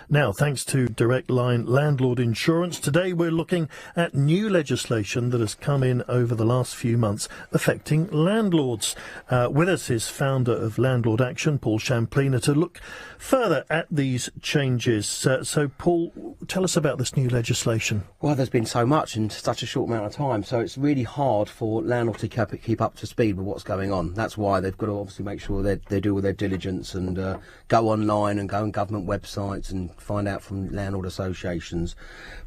Now, thanks to Direct Line Landlord Insurance, today we're looking at new legislation that has come in over the last few months affecting landlords. With us is founder of Landlord Action, Paul Shamplina, to look further at these changes. So, Paul, tell us about this new legislation. Well, there's been so much in such a short amount of time, so it's really hard for landlords to keep up to speed with what's going on. That's why they've got to obviously make sure they do all their diligence and go online and go on government websites and find out from landlord associations.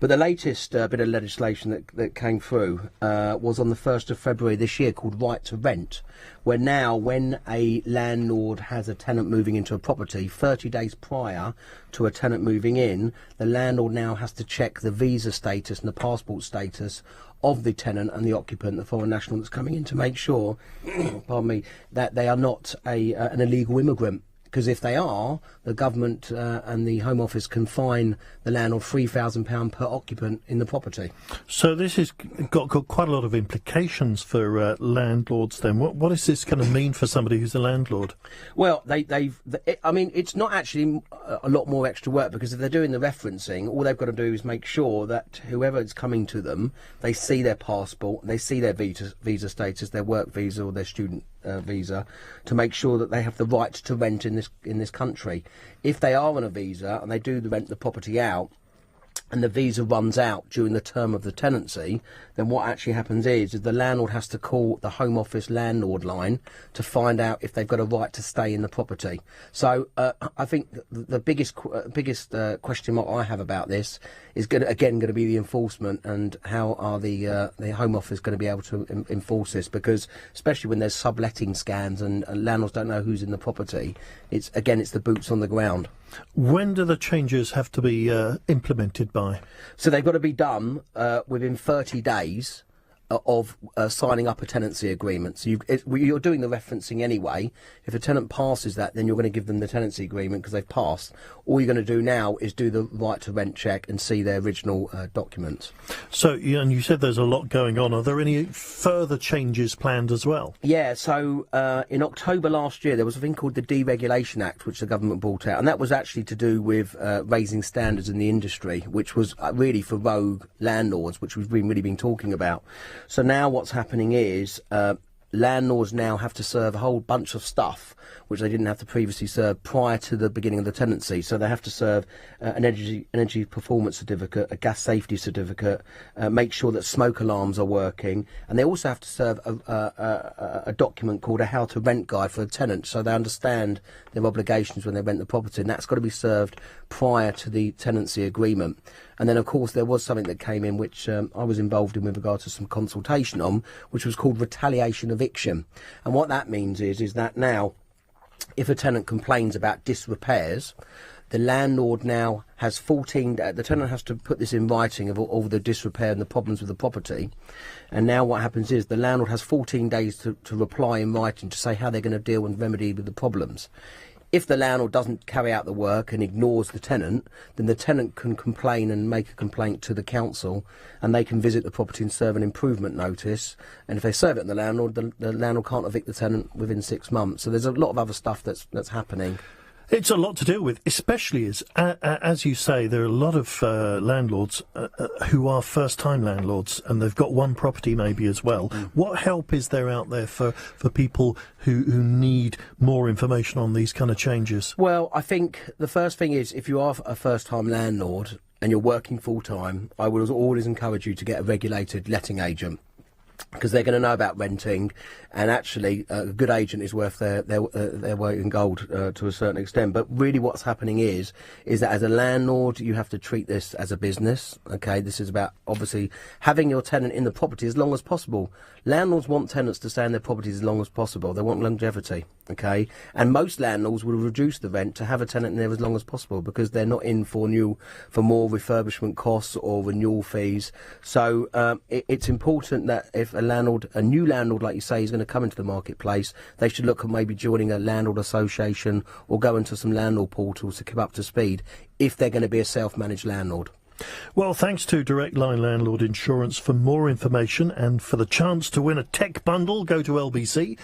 But the latest bit of legislation that came through was on the 1st of February this year, called Right to Rent, where now when a landlord has a tenant moving into a property 30 days prior to a tenant moving in, the landlord now has to check the visa status and the passport status of the tenant and the occupant, the foreign national that's coming in, to make sure pardon me, that they are not an illegal immigrant. Because if they are, the government and the Home Office can fine the landlord £3,000 per occupant in the property. So this has got quite a lot of implications for landlords then. What is this going to mean for somebody who's a landlord? Well, I mean, it's not actually a lot more extra work, because if they're doing the referencing, all they've got to do is make sure that whoever is coming to them, they see their passport, they see their visa status, their work visa or their student visa, to make sure that they have the right to rent in this country. If they are on a visa and they do rent the property out, and the visa runs out during the term of the tenancy, then what actually happens is the landlord has to call the Home Office landlord line to find out if they've got a right to stay in the property. So I think the biggest question mark I have about this is going to be the enforcement, and how are the Home Office going to be able to enforce this, because especially when there's subletting scams and landlords don't know who's in the property, it's the boots on the ground. When do the changes have to be implemented by? So they've got to be done within 30 days of signing up a tenancy agreement. So you're doing the referencing anyway. If a tenant passes that, then you're going to give them the tenancy agreement because they've passed. All you're going to do now is do the right to rent check and see their original documents. So, and you said there's a lot going on. Are there any further changes planned as well? Yeah, so in October last year, there was a thing called the Deregulation Act, which the government brought out, and that was actually to do with raising standards in the industry, which was really for rogue landlords, which we've really been talking about. So now what's happening is landlords now have to serve a whole bunch of stuff which they didn't have to previously serve prior to the beginning of the tenancy. So they have to serve an energy performance certificate, a gas safety certificate, make sure that smoke alarms are working, and they also have to serve a document called a how to rent guide for a tenant, so they understand their obligations when they rent the property, and that's got to be served prior to the tenancy agreement. And then, of course, there was something that came in which I was involved in with regard to some consultation on, which was called retaliation eviction. And what that means is that now, if a tenant complains about disrepairs, the landlord now has the tenant has to put this in writing of all the disrepair and the problems with the property. And now what happens is the landlord has 14 days to reply in writing to say how they're going to deal and remedy with the problems. If the landlord doesn't carry out the work and ignores the tenant, then the tenant can complain and make a complaint to the council, and they can visit the property and serve an improvement notice. And if they serve it on the landlord can't evict the tenant within 6 months. So there's a lot of other stuff that's happening. It's a lot to deal with, especially as you say, there are a lot of landlords who are first-time landlords, and they've got one property maybe as well. What help is there out there for people who need more information on these kind of changes? Well, I think the first thing is, if you are a first-time landlord and you're working full-time, I would always encourage you to get a regulated letting agent, because they're going to know about renting, and actually a good agent is worth their weight in gold to a certain extent. But really what's happening is that as a landlord you have to treat this as a business. Okay, this is about obviously having your tenant in the property as long as possible. Landlords want tenants to stay in their properties as long as possible. They want longevity. Okay, and most landlords will reduce the rent to have a tenant in there as long as possible, because they're not in for more refurbishment costs or renewal fees. So it's important that if a new landlord, like you say, is going to come into the marketplace, they should look at maybe joining a landlord association or go into some landlord portals to keep up to speed if they're going to be a self-managed landlord. Well, thanks to Direct Line Landlord Insurance. For more information and for the chance to win a tech bundle, go to lbc.co.uk.